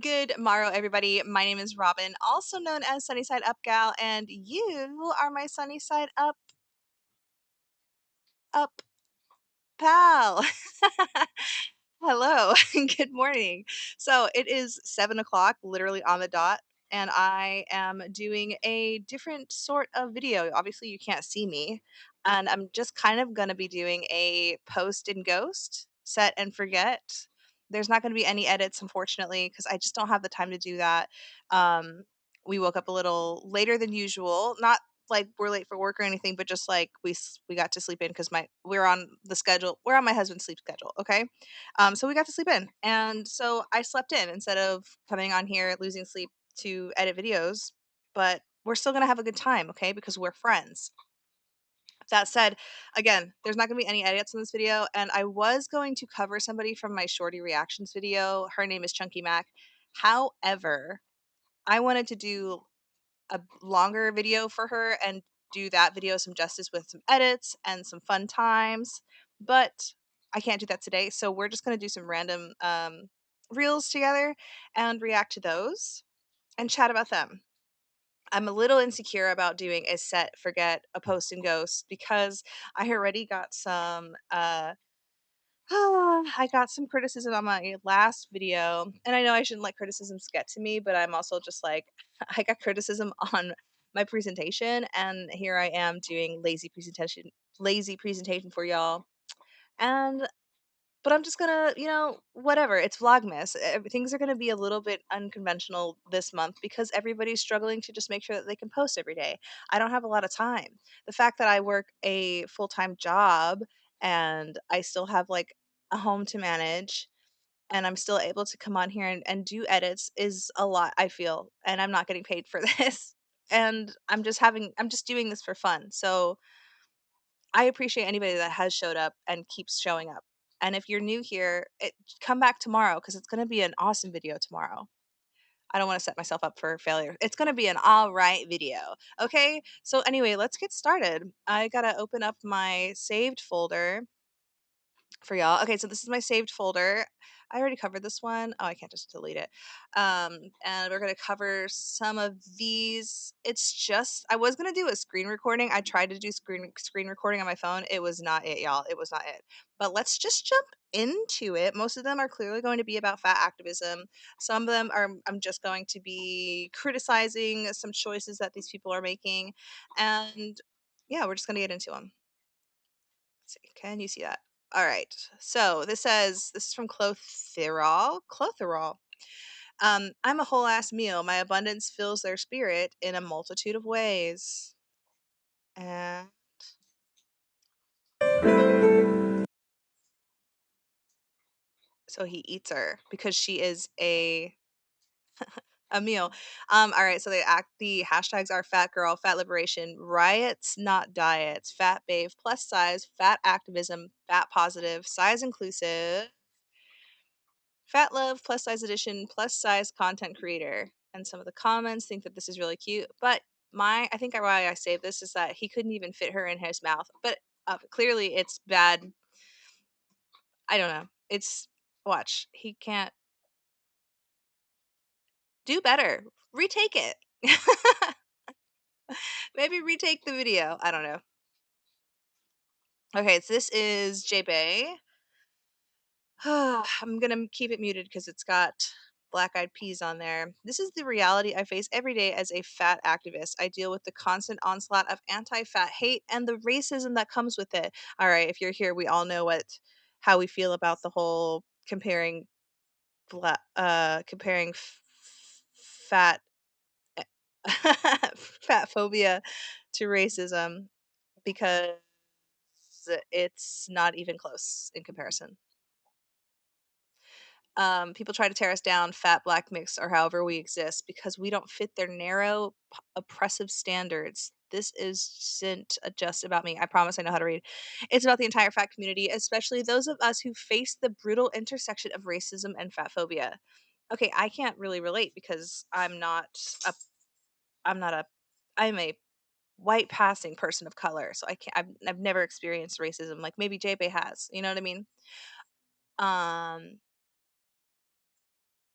Good morrow, everybody. My name is Robin, also known as Sunnyside Up Gal, and you are my Sunnyside Up pal. Hello, good morning. So it is 7 o'clock, literally on the dot, and I am doing a different sort of video. Obviously, you can't see me, and I'm just kind of going to be doing a post and ghost, set and forget. There's not going to be any edits, unfortunately, because I just don't have the time to do that. Um, we woke up a little later than usual, not like we're late for work or anything, but just like we got to sleep in because we're on the schedule. We're on my husband's sleep schedule. Okay, so we got to sleep in. And so I slept in instead of coming on here, losing sleep to edit videos. But we're still going to have a good time, okay? Because we're friends. That said, again, there's not going to be any edits in this video. And I was going to cover somebody from my Shorty Reactions video. Her name is Chunky Mac. However, I wanted to do a longer video for her and do that video some justice with some edits and some fun times. But I can't do that today. So we're just going to do some random reels together and react to those and chat about them. I'm a little insecure about doing a set, forget, a post and ghost because I already got some I got some criticism on my last video, and I know I shouldn't let criticisms get to me, but I'm also just like, I got criticism on my presentation, and here I am doing lazy presentation for y'all. And but I'm just gonna, whatever. It's Vlogmas. Things are gonna be a little bit unconventional this month because everybody's struggling to just make sure that they can post every day. I don't have a lot of time. The fact that I work a full-time job and I still have like a home to manage and I'm still able to come on here and do edits is a lot, I feel, and I'm not getting paid for this. And I'm just doing this for fun. So I appreciate anybody that has showed up and keeps showing up. And if you're new here, come back tomorrow because it's going to be an awesome video tomorrow. I don't want to set myself up for failure. It's going to be an all right video. Okay. So, anyway, let's get started. I got to open up my saved folder for y'all. Okay, so this is my saved folder. I already covered this one. Oh, I can't just delete it. And we're gonna cover some of these. It's just I was gonna do a screen recording. I tried to do screen recording on my phone. It was not it, y'all. It was not it. But let's just jump into it. Most of them are clearly going to be about fat activism. Some of them are I'm just going to be criticizing some choices that these people are making, and yeah, we're just gonna get into them. Let's see. Can you see that? All right. So this is from Clotherol. Clotherol. I'm a whole ass meal. My abundance fills their spirit in a multitude of ways. And so he eats her because she is a meal. All right, so the hashtags are fat girl, fat liberation, riots, not diets, fat babe, plus size, fat activism, fat positive, size inclusive, fat love, plus size edition, plus size content creator. And some of the comments think that this is really cute, but I think why I saved this is that he couldn't even fit her in his mouth. But clearly, it's bad. I don't know. It's watch. He can't do better. Retake it. Maybe retake the video. I don't know. Okay, so this is J Bay. I'm gonna keep it muted because it's got black eyed peas on there. This is the reality I face every day as a fat activist. I deal with the constant onslaught of anti fat hate and the racism that comes with it. All right, if you're here, we all know how we feel about the whole comparing fat fat phobia to racism because it's not even close in comparison. People try to tear us down, fat, black, mixed, or however we exist, because we don't fit their narrow, oppressive standards. This isn't just about me. I promise I know how to read. It's about the entire fat community, especially those of us who face the brutal intersection of racism and fat phobia. Okay, I can't really relate because a, I'm not a, I'm a white passing person of color, so I can't. I've never experienced racism like maybe JP has. You know what I mean? Um,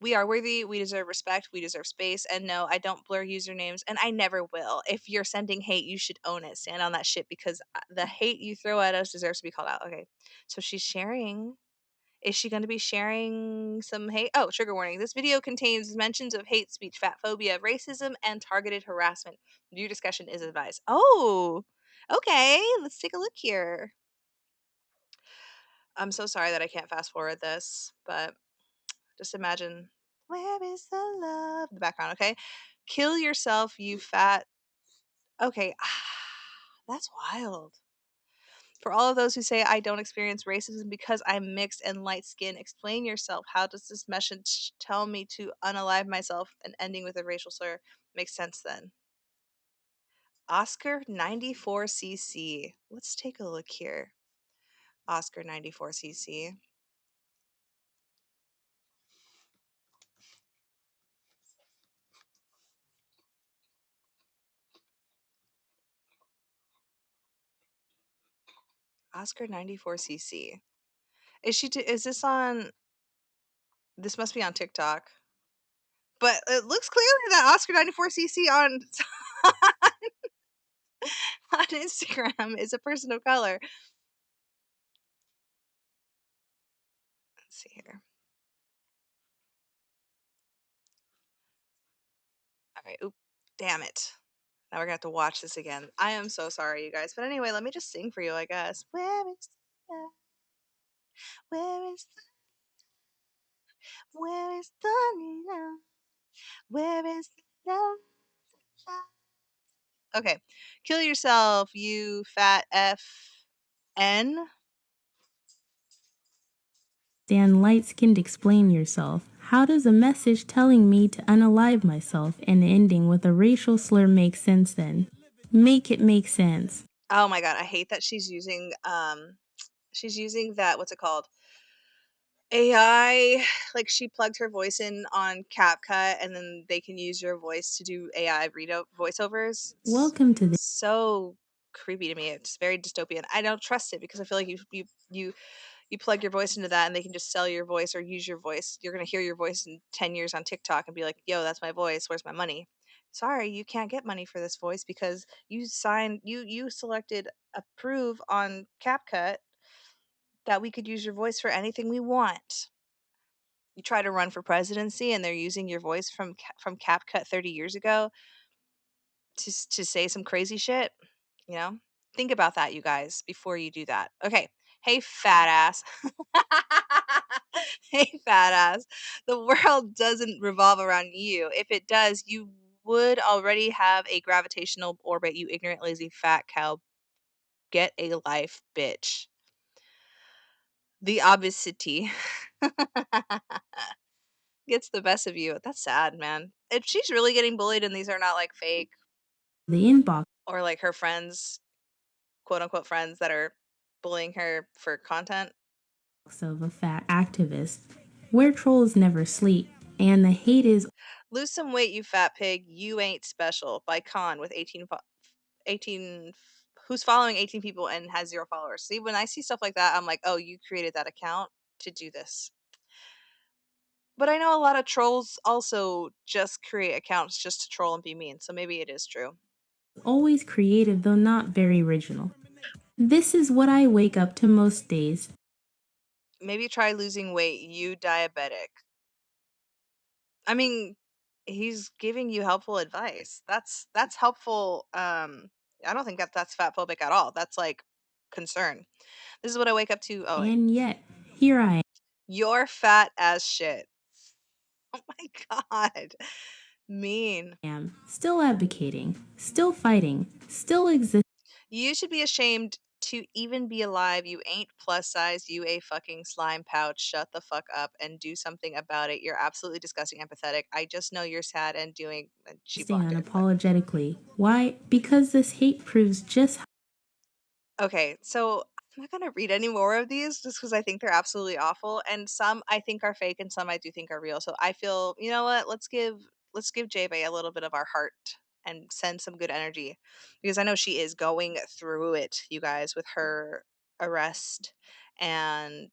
We are worthy, we deserve respect, we deserve space, and no, I don't blur usernames, and I never will. If you're sending hate, you should own it. Stand on that shit because the hate you throw at us deserves to be called out. Okay, so she's sharing. Is she going to be sharing some hate? Oh, trigger warning. This video contains mentions of hate speech, fat phobia, racism, and targeted harassment. Viewer discussion is advised. Oh, okay. Let's take a look here. I'm so sorry that I can't fast forward this, but just imagine, where is the love? The background, okay? Kill yourself, you fat. Okay, that's wild. For all of those who say I don't experience racism because I'm mixed and light skinned, explain yourself. How does this message tell me to unalive myself and ending with a racial slur makes sense then? Oscar 94cc. Let's take a look here. Oscar 94cc. Oscar 94cc. Is this on, this must be on TikTok. But it looks clearly that Oscar 94cc on on Instagram is a person of color. Let's see here. All right. Oop. Damn it. Now we're gonna have to watch this again. I am so sorry, you guys. But anyway, let me just sing for you, I guess. Where is the love? Where is the, where is the love? Where is the love? Okay. Kill yourself, you fat FN. Stand light-skinned, explain yourself. How does a message telling me to unalive myself and ending with a racial slur make sense then? Make it make sense. Oh my god, I hate that she's using that, what's it called? AI, like she plugged her voice in on CapCut and then they can use your voice to do AI voiceovers. It's Welcome to the so creepy to me. It's very dystopian. I don't trust it because I feel like you plug your voice into that and they can just sell your voice or use your voice. You're gonna hear your voice in 10 years on TikTok and be like, yo, that's my voice. Where's my money? Sorry, you can't get money for this voice because you selected approve on CapCut that we could use your voice for anything we want. You try to run for presidency and they're using your voice from CapCut 30 years ago to say some crazy shit, you know? Think about that, you guys, before you do that. Okay. Hey, fat ass. Hey, fat ass. The world doesn't revolve around you. If it does, you would already have a gravitational orbit, you ignorant, lazy, fat cow. Get a life, bitch. The obesity gets the best of you. That's sad, man. If she's really getting bullied and these are not like fake inbox or like her friends, quote unquote friends that are bullying her for content. of a fat activist, where trolls never sleep, and the hate is Lose some weight, you fat pig. You ain't special by Khan with 18 who's following 18 people and has 0 followers. See, when I see stuff like that, I'm like, oh, you created that account to do this. But I know a lot of trolls also just create accounts just to troll and be mean, so maybe it is true. always creative though not very original. This is what I wake up to most days. Maybe try losing weight, you diabetic. I mean, he's giving you helpful advice. That's helpful. I don't think that's fat phobic at all. That's like concern. This is what I wake up to. Oh, And yet, here I you're fat as shit. Oh my god. Mean. am, still advocating, still fighting, still existing. You should be ashamed to even be alive. You ain't plus size. You a fucking slime pouch. Shut the fuck up and do something about it. You're absolutely disgusting and pathetic. I just know you're sad and doing. And she blocked it. But Unapologetically. Why? Because this hate proves just how okay, so I'm not gonna read any more of these just because I think they're absolutely awful, and some I think are fake, and some I do think are real. So I feel, you know what? Let's give J-Bay a little bit of our heart and send some good energy because I know she is going through it, you guys, with her arrest and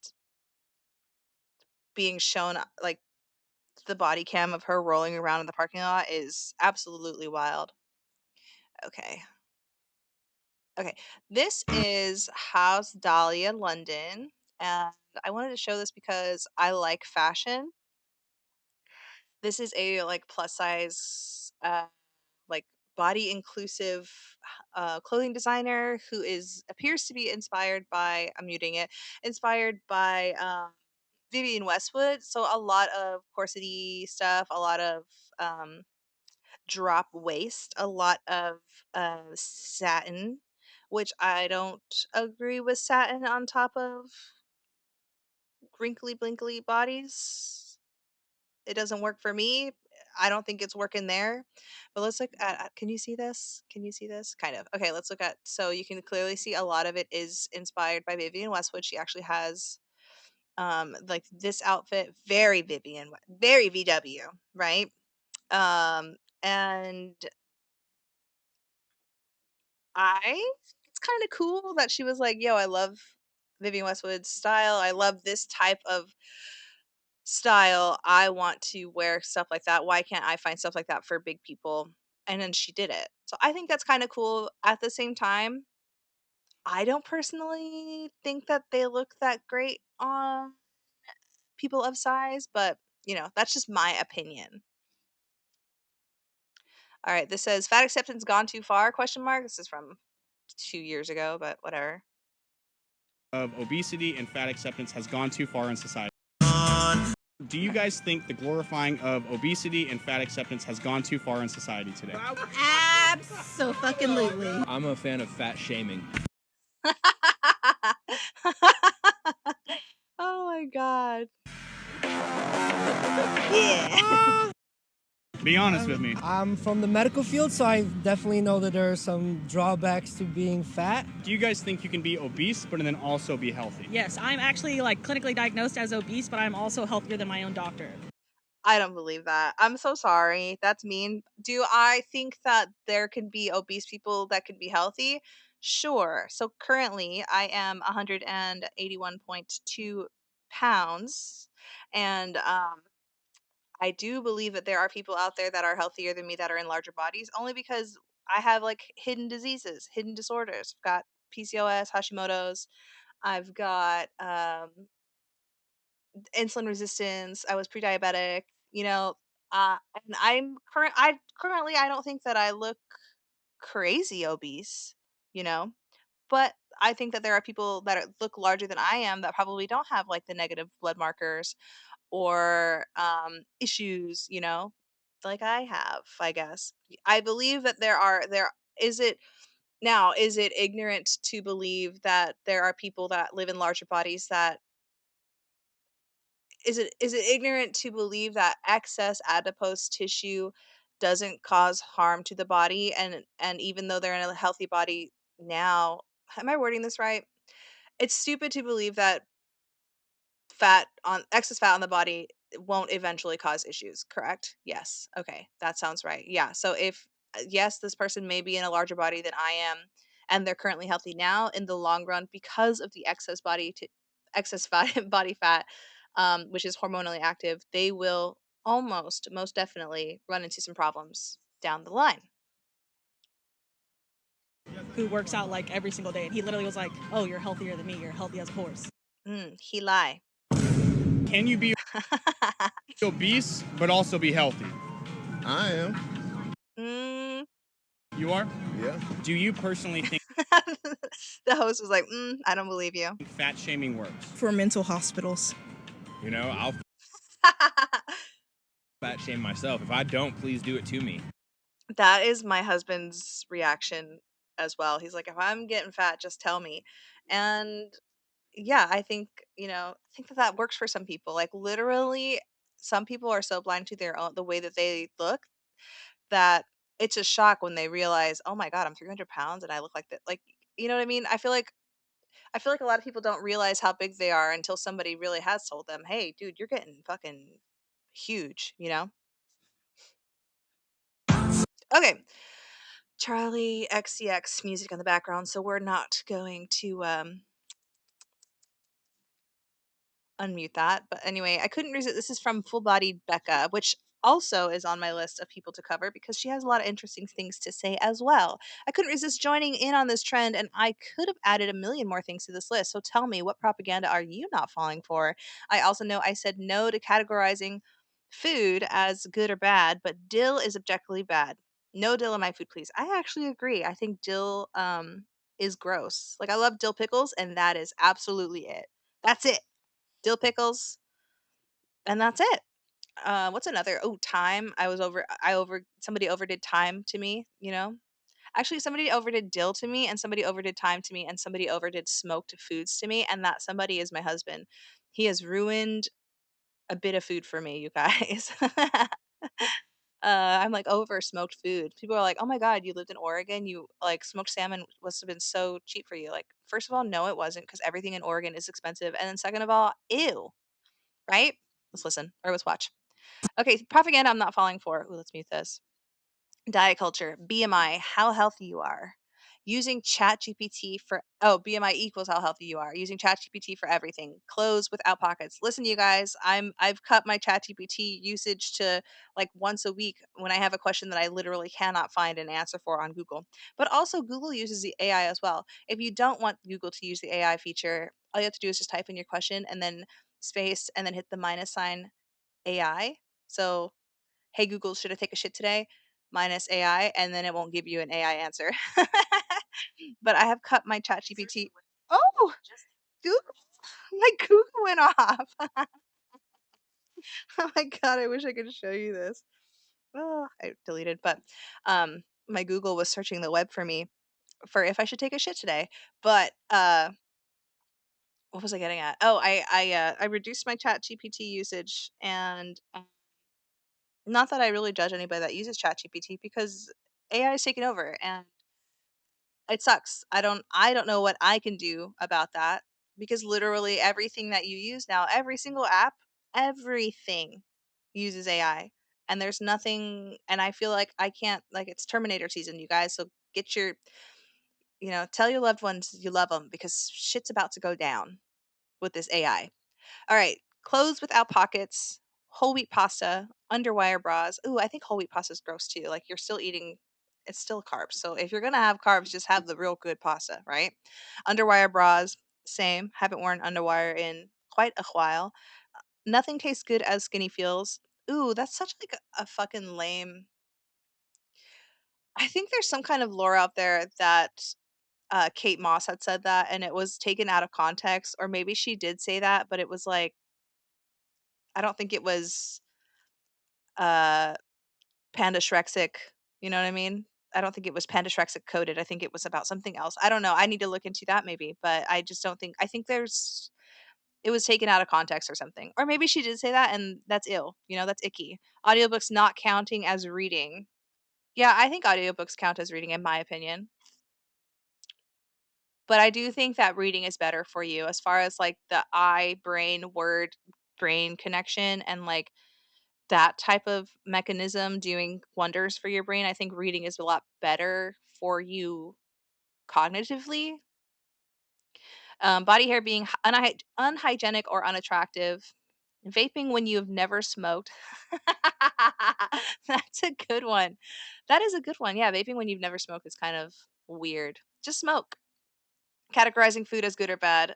being shown like the body cam of her rolling around in the parking lot is absolutely wild. Okay. Okay. This is House Dahlia, London. And I wanted to show this because I like fashion. This is a like plus size like body inclusive clothing designer who is appears to be inspired by, I'm muting it, inspired by Vivian Westwood. So a lot of corsety stuff, a lot of um, drop waist, a lot of satin, which I don't agree with satin on top of wrinkly blinkly bodies. It doesn't work for me. I don't think it's working there. But let's look at can you see this? Can you see this? Kind of. Okay, let's look at, so you can clearly see a lot of it is inspired by Vivian Westwood. She actually has like this outfit, very very VW, right? And I it's kind of cool that she was like, "Yo, I love Vivian Westwood's style. I love this type of style. I want to wear stuff like that. Why can't I find stuff like that for big people?" And then she did it. So I think that's kind of cool. At the same time, I don't personally think that they look that great on people of size, but that's just my opinion. All right, this says fat acceptance gone too far? Question mark. This is from 2 years ago, but whatever. Of obesity and fat acceptance has gone too far in society. Do you guys think the glorifying of obesity and fat acceptance has gone too far in society today? Absolutely. I'm a fan of fat shaming. Oh my god. Yeah. Be honest with me. I'm from the medical field, so I definitely know that there are some drawbacks to being fat. Do you guys think you can be obese but then also be healthy? Yes, I'm actually like clinically diagnosed as obese, but I'm also healthier than my own doctor. I don't believe that. I'm so sorry. That's mean. Do I think that there can be obese people that can be healthy? Sure. So currently I am 181.2 pounds, and I do believe that there are people out there that are healthier than me that are in larger bodies, only because I have like hidden diseases, hidden disorders. I've got PCOS, Hashimoto's. I've got insulin resistance. I was pre-diabetic, you know, and I currently I don't think that I look crazy obese, you know, but I think that there are people that look larger than I am that probably don't have like the negative blood markers or issues, like I have, I guess. I believe that there is it now, is it ignorant to believe that there are people that live in larger bodies that is it ignorant to believe that excess adipose tissue doesn't cause harm to the body, and even though they're in a healthy body now, am I wording this right? It's stupid to believe that excess fat on the body won't eventually cause issues, correct? Yes. Okay, that sounds right. Yeah. So if yes, this person may be in a larger body than I am, and they're currently healthy now, in the long run, because of the excess fat body fat, which is hormonally active, they will almost most definitely run into some problems down the line. Who works out like every single day, and he literally was like, "Oh, you're healthier than me. You're healthy as a horse." He lie. Can you be obese but also be healthy? I am. mm. You are? Yeah. Do you personally think The host was like, I don't believe you. fat shaming works? For mental hospitals. You know, I'll fat shame myself. If I don't, please do it to me. That is my husband's reaction as well. He's like, "If I'm getting fat, just tell me." And yeah, I think, I think that that works for some people. Like literally, some people are so blind to their own the way that they look that it's a shock when they realize, "Oh my god, I'm 300 pounds and I look like that." Like, you know what I mean? I feel like a lot of people don't realize how big they are until somebody really has told them, "Hey, dude, you're getting fucking huge," you know? Okay. Charlie XCX music in the background, so we're not going to unmute that. But anyway, I couldn't resist. This is from Full Bodied Becca, which also is on my list of people to cover because she has a lot of interesting things to say as well. I couldn't resist joining in on this trend, and I could have added a million more things to this list. So tell me, what propaganda are you not falling for? I also know I said no to categorizing food as good or bad, but dill is objectively bad. No dill in my food, please. I actually agree. I think dill is gross. Like I love dill pickles, and that is absolutely it. That's it. Dill pickles, and that's it. What's another? Oh, thyme. Somebody overdid thyme to me, you know? Actually, somebody overdid dill to me, and somebody overdid thyme to me, and somebody overdid smoked foods to me, and that somebody is my husband. He has ruined a bit of food for me, you guys. I'm like over smoked food. People are like, "Oh my God, you lived in Oregon. You like smoked salmon must have been so cheap for you." Like, first of all, no, it wasn't because everything in Oregon is expensive. And then second of all, ew, right? Let's listen or let's watch. Okay, propaganda I'm not falling for. Ooh, let's mute this. Diet culture, BMI, how healthy you are. Using ChatGPT for BMI equals how healthy you are. Using ChatGPT for everything. Clothes without pockets. Listen, you guys, I've cut my ChatGPT usage to like once a week when I have a question that I literally cannot find an answer for on Google. But also Google uses the AI as well. If you don't want Google to use the AI feature, all you have to do is just type in your question and then space and then hit the minus sign AI. So hey Google, should I take a shit today? Minus AI, and then it won't give you an AI answer. But I have cut my chat GPT. Oh, Google, my Google went off. Oh my God, I wish I could show you this. Oh, I deleted, but my Google was searching the web for me for if I should take a shit today. But what was I getting at? Oh, I reduced my chat GPT usage and not that I really judge anybody that uses ChatGPT because AI is taking over and it sucks. I don't know what I can do about that because literally everything that you use now, every single app, everything uses AI. And there's nothing and I feel like I can't like it's Terminator season, you guys. So get your tell your loved ones you love them because shit's about to go down with this AI. All right, clothes without pockets, whole wheat pasta, underwire bras. Ooh, I think whole wheat pasta is gross too. Like you're still eating, it's still carbs. So if you're gonna have carbs, just have the real good pasta, right? Underwire bras, same. Haven't worn underwire in quite a while. Nothing tastes good as skinny feels. Ooh, that's such like a fucking lame. I think there's some kind of lore out there that Kate Moss had said that, and it was taken out of context, or maybe she did say that, but it was like I don't think it was uh Pandashrexic, you know what I mean? I don't think it was Pandashrexic coded. I think it was about something else. I don't know. I need to look into that maybe, but I just don't think I think there's it was taken out of context or something. Or maybe she did say that and that's ill. That's icky. Audiobooks not counting as reading. Yeah, I think audiobooks count as reading in my opinion. But I do think that reading is better for you as far as like the eye brain word brain connection and like that type of mechanism doing wonders for your brain. I think reading is a lot better for you cognitively. Body hair being unhygienic or unattractive. Vaping when you've never smoked. That's a good one. That is a good one. Yeah, vaping when you've never smoked is kind of weird. Just smoke. Categorizing food as good or bad.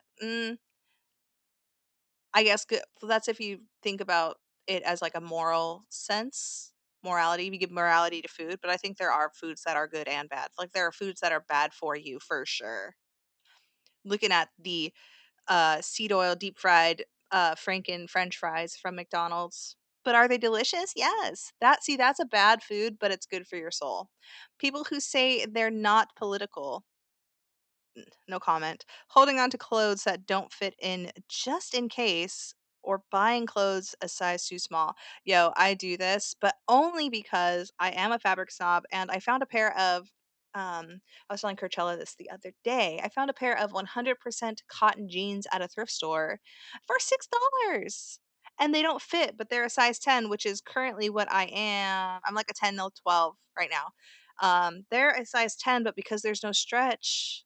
I guess good. So that's if you think about it as like a moral sense, morality. We give morality to food, but I think there are foods that are good and bad. Like there are foods that are bad for you for sure. Looking at the seed oil deep fried Franken French fries from McDonald's. But are they delicious? Yes. That's a bad food, but it's good for your soul. People who say they're not political, no comment. Holding on to clothes that don't fit in just in case, or buying clothes a size too small. Yo, I do this, but only because I am a fabric snob and I found a pair of I was telling Coachella this the other day. I found a pair of 100% cotton jeans at a thrift store for $6. And they don't fit, but they're a size 10, which is currently what I am. I'm like a 10, no 12 right now. They're a size 10, but because there's no stretch,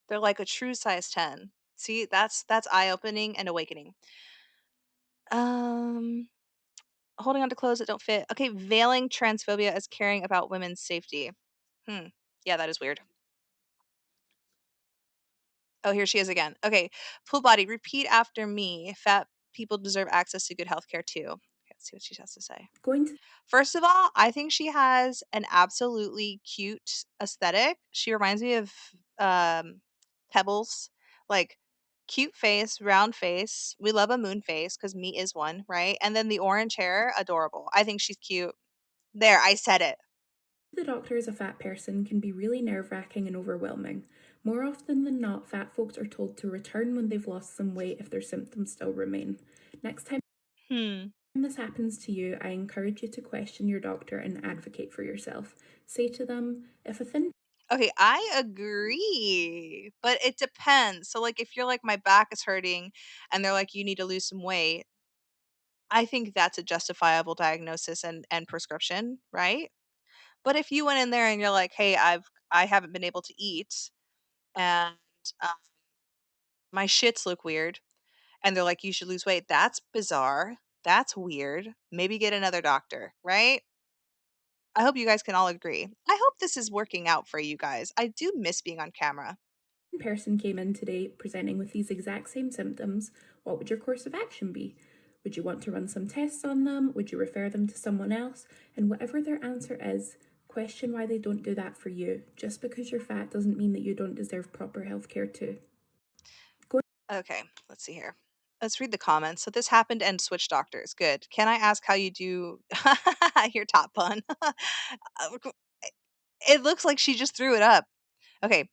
they're like a true size 10. See, that's eye-opening and awakening. Um, holding on to clothes that don't fit. Okay, veiling transphobia as caring about women's safety. Yeah, that is weird. Oh, here she is again. Okay, full body. Repeat after me. Fat people deserve access to good healthcare too. Okay, let's see what she has to say. Going to First of all, I think she has an absolutely cute aesthetic. She reminds me of Pebbles, like cute face, round face. We love a moon face because me is one, right? And then the orange hair, adorable. I think she's cute. There, I said it. the doctor as a fat person can be really nerve-wracking and overwhelming. More often than not, fat folks are told to return when they've lost some weight if their symptoms still remain. Next time this happens to you, I encourage you to question your doctor and advocate for yourself. Say to them, if a thin Okay, I agree, but it depends. So, like, if you're like, my back is hurting and they're like, you need to lose some weight, I think that's a justifiable diagnosis and prescription, right? But if you went in there and you're like, hey, I haven't been able to eat and uh, my shits look weird, and they're like, you should lose weight, that's bizarre. That's weird. Maybe get another doctor, right? I hope you guys can all agree. I hope this is working out for you guys. I do miss being on camera. person came in today presenting with these exact same symptoms, what would your course of action be? Would you want to run some tests on them? Would you refer them to someone else? And whatever their answer is, question why they don't do that for you. Just because you're fat doesn't mean that you don't deserve proper healthcare too. Okay, let's see here. Let's read the comments. So this happened and switch doctors. Good. Can I ask how you do your top pun? It looks like she just threw it up. Okay.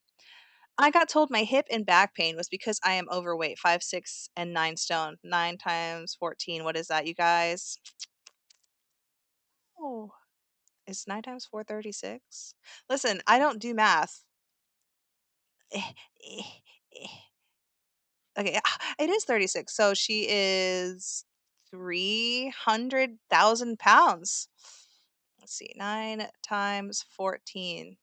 I got told my hip and back pain was because I am overweight, 5'6" and 9 stone. 9 times 14. What is that, you guys? Oh, is 9 times 4 36? Listen, I don't do math. Okay, it is 36. So she is 300,000 pounds. Let's see, 9 times 14,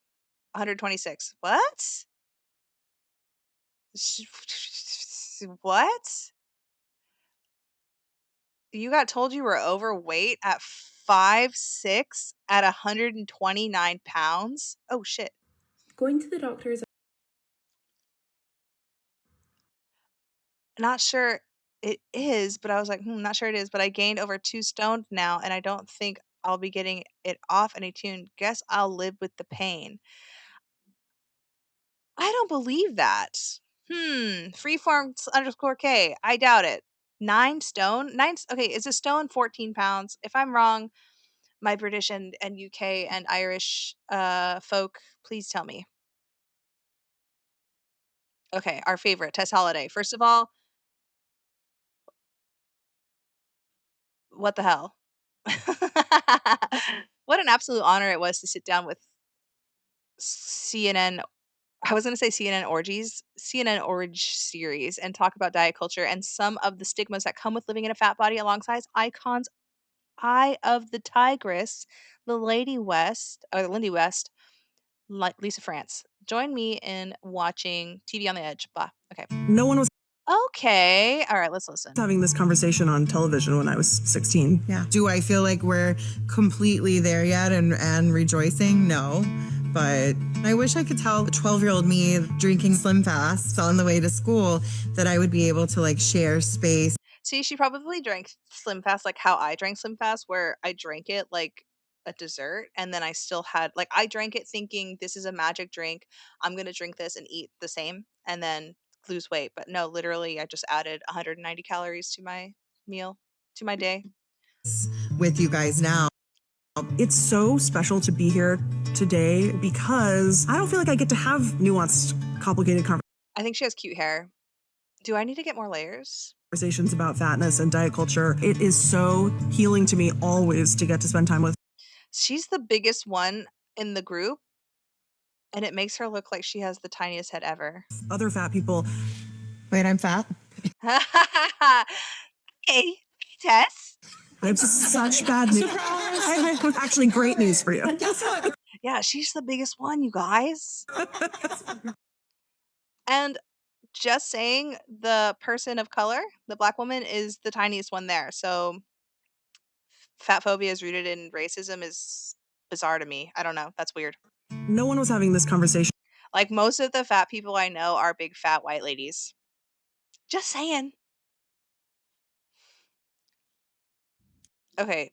126. What? What? You got told you were overweight at 5'6" at 129 pounds? Oh, shit. Going to the doctor is Not sure it is, but I was like, not sure it is, but I gained over 2 stone now, and I don't think I'll be getting it off any tune. Guess I'll live with the pain. I don't believe that. Freeform underscore K. I doubt it. 9 stone? Okay, is a stone 14 pounds? If I'm wrong, my British and UK and Irish folk, please tell me. Okay, our favorite, Tess Holiday. First of all, what the hell? What an absolute honor it was to sit down with CNN. I was going to say CNN orgies, CNN Org series, and talk about diet culture and some of the stigmas that come with living in a fat body alongside icons. Eye of the Tigress, the Lady West, or Lindy West, Lisa France. Join me in watching TV on the Edge. Blah. Okay. No one was Okay. All right, let's listen. having this conversation on television when I was 16. Yeah. Do I feel like we're completely there yet and rejoicing? No. But I wish I could tell the 12-year-old me drinking Slim Fast on the way to school that I would be able to like share space. See, she probably drank Slim Fast like how I drank Slim Fast, where I drank it like a dessert and then I still had like I drank it thinking this is a magic drink. I'm going to drink this and eat the same and then lose weight. But no, literally I just added 190 calories to my meal, to my day. With you guys now. It's so special to be here today because I don't feel like I get to have nuanced, complicated I think she has cute hair. Do I need to get more layers? conversations about fatness and diet culture. It is so healing to me always to get to spend time with She's the biggest one in the group, and it makes her look like she has the tiniest head ever. other fat people. Wait, I'm fat? Hey, Tess. I have such bad news. I have actually great news for you. Yeah, she's the biggest one, you guys. And Just saying, the person of color, the black woman, is the tiniest one there. So fat phobia is rooted in racism is bizarre to me. I don't know. That's weird. No one was having this conversation. Like most of the fat people I know are big fat white ladies. Just saying. Okay,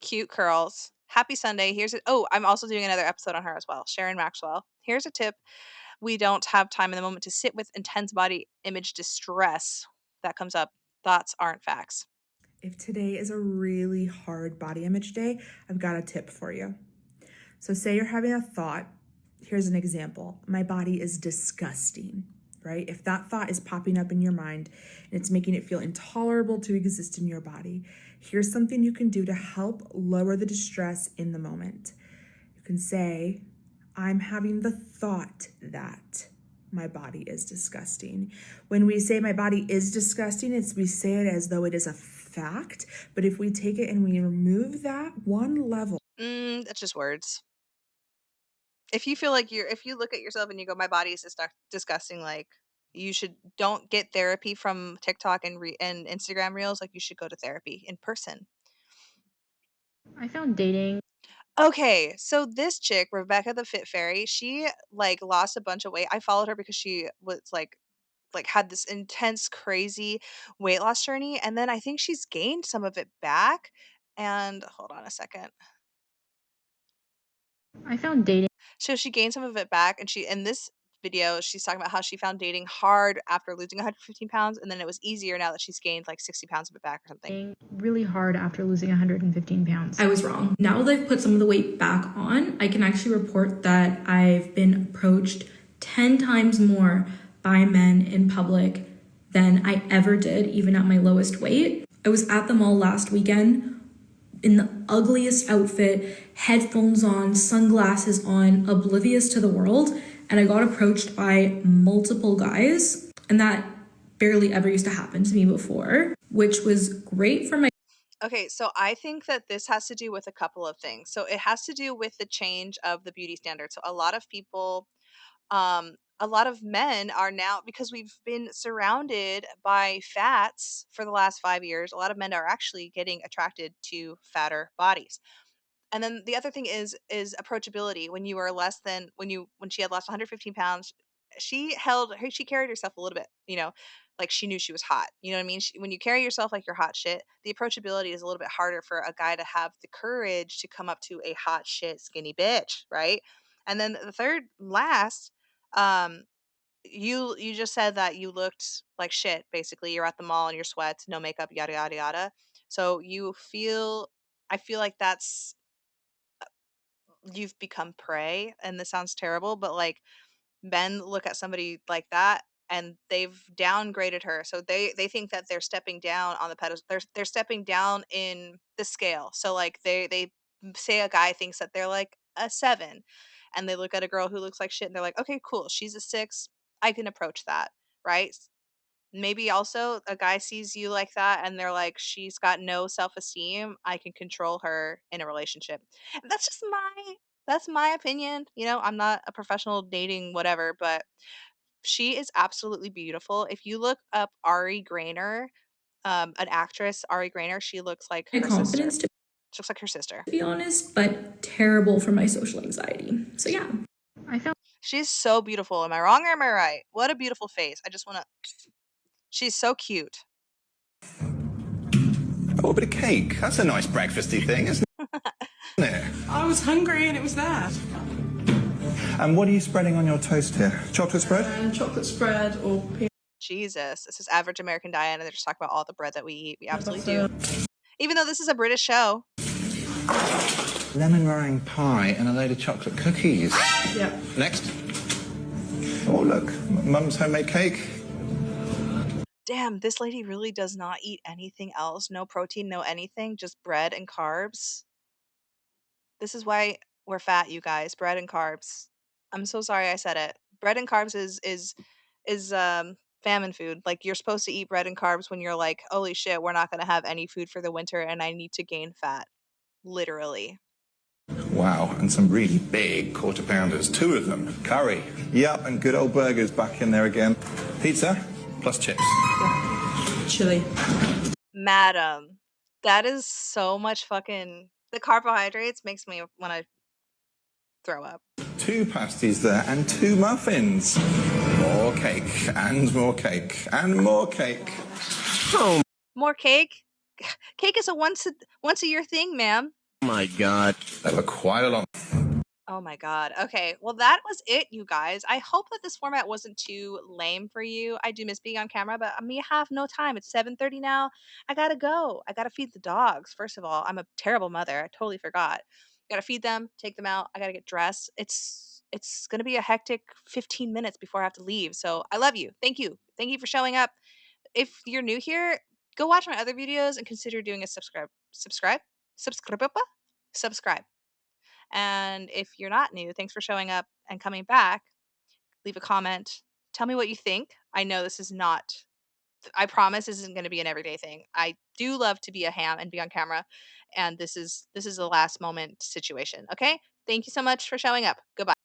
cute curls. Happy Sunday. I'm also doing another episode on her as well. Sharon Maxwell. Here's a tip. We don't have time in the moment to sit with intense body image distress. That comes up. Thoughts aren't facts. If today is a really hard body image day, I've got a tip for you. So say you're having a thought. Here's an example. My body is disgusting, right? If that thought is popping up in your mind and it's making it feel intolerable to exist in your body, here's something you can do to help lower the distress in the moment. You can say, I'm having the thought that my body is disgusting. When we say my body is disgusting, we say it as though it is a fact. But if we take it and we remove that one level, That's just words. If you feel like if you look at yourself and you go, my body is disgusting, like don't get therapy from TikTok and Instagram reels. Like you should go to therapy in person. I found dating. Okay, so this chick, Rebecca the Fit Fairy, she like lost a bunch of weight. I followed her because she was like had this intense, crazy weight loss journey, and then I think she's gained some of it back. And hold on a second. I found dating. So she gained some of it back, and in this video, she's talking about how she found dating hard after losing 115 pounds, and then it was easier now that she's gained like 60 pounds of it back or something. Really hard after losing 115 pounds. I was wrong. Now that I've put some of the weight back on, I can actually report that I've been approached 10 times more by men in public than I ever did, even at my lowest weight. I was at the mall last weekend in the ugliest outfit, headphones on, sunglasses on, oblivious to the world, and I got approached by multiple guys, and that barely ever used to happen to me before, which was great for my... Okay, so I think that this has to do with a couple of things. So it has to do with the change of the beauty standard. So a lot of people, a lot of men are now, because we've been surrounded by fats for the last 5 years, a lot of men are actually getting attracted to fatter bodies. And then the other thing is approachability. When you were less than when she had lost 115 pounds, she carried herself a little bit, like she knew she was hot. You know what I mean? When you carry yourself like you're hot shit, the approachability is a little bit harder for a guy to have the courage to come up to a hot shit skinny bitch, right? And then the third last, um, you just said that you looked like shit. Basically, you're at the mall in your sweats, no makeup, yada yada yada. So I feel like that's you've become prey, and this sounds terrible, but like men look at somebody like that and they've downgraded her. So they think that they're stepping down on the pedestal. They're stepping down in the scale. So like they say a guy thinks that they're like a 7, and they look at a girl who looks like shit and they're like, okay, cool, she's a 6. I can approach that, right? Maybe also a guy sees you like that and they're like, she's got no self-esteem. I can control her in a relationship. And that's my opinion. I'm not a professional dating whatever, but she is absolutely beautiful. If you look up Ari Grainer, an actress, Ari Grainer, she looks like my her sister. confidence, to She looks like her sister. be honest, but terrible for my social anxiety. So yeah. She's so beautiful. Am I wrong or am I right? What a beautiful face. I just want to. She's so cute. Oh, a bit of cake. That's a nice breakfasty thing, isn't it? I was hungry and it was that. And what are you spreading on your toast here? Chocolate spread? Chocolate spread or Jesus, this is Average American Diet, and they're just talking about all the bread that we eat. We absolutely do. Even though this is a British show. Lemon meringue pie and a load of chocolate cookies. Yeah. Next. Oh, look. Mum's homemade cake. Damn, this lady really does not eat anything else. No protein, no anything, just bread and carbs. This is why we're fat, you guys. Bread and carbs. I'm so sorry I said it. Bread and carbs is famine food. Like you're supposed to eat bread and carbs when you're like, holy shit, we're not gonna have any food for the winter and I need to gain fat. Literally. Wow, and some really big quarter pounders, 2 of them. Curry, yup, and good old burgers back in there again. Pizza, plus chips. Chili. Madam, that is so much fucking. The carbohydrates makes me want to throw up. 2 pasties there and 2 muffins. More cake, and more cake, and more cake. Oh. More cake? Cake is a once a year thing, ma'am. My God. They were quite a lot. Oh my God. Okay. Well, that was it, you guys. I hope that this format wasn't too lame for you. I do miss being on camera, but we have no time. It's 7:30 now. I gotta go. I gotta feed the dogs. First of all, I'm a terrible mother. I totally forgot. Gotta feed them, take them out. I gotta get dressed. It's gonna be a hectic 15 minutes before I have to leave. So I love you. Thank you. Thank you for showing up. If you're new here, go watch my other videos and consider doing a subscribe. And if you're not new, thanks for showing up and coming back. Leave a comment. Tell me what you think. I know this is not, I promise this isn't going to be an everyday thing. I do love to be a ham and be on camera. And this is a last moment situation. Okay. Thank you so much for showing up. Goodbye.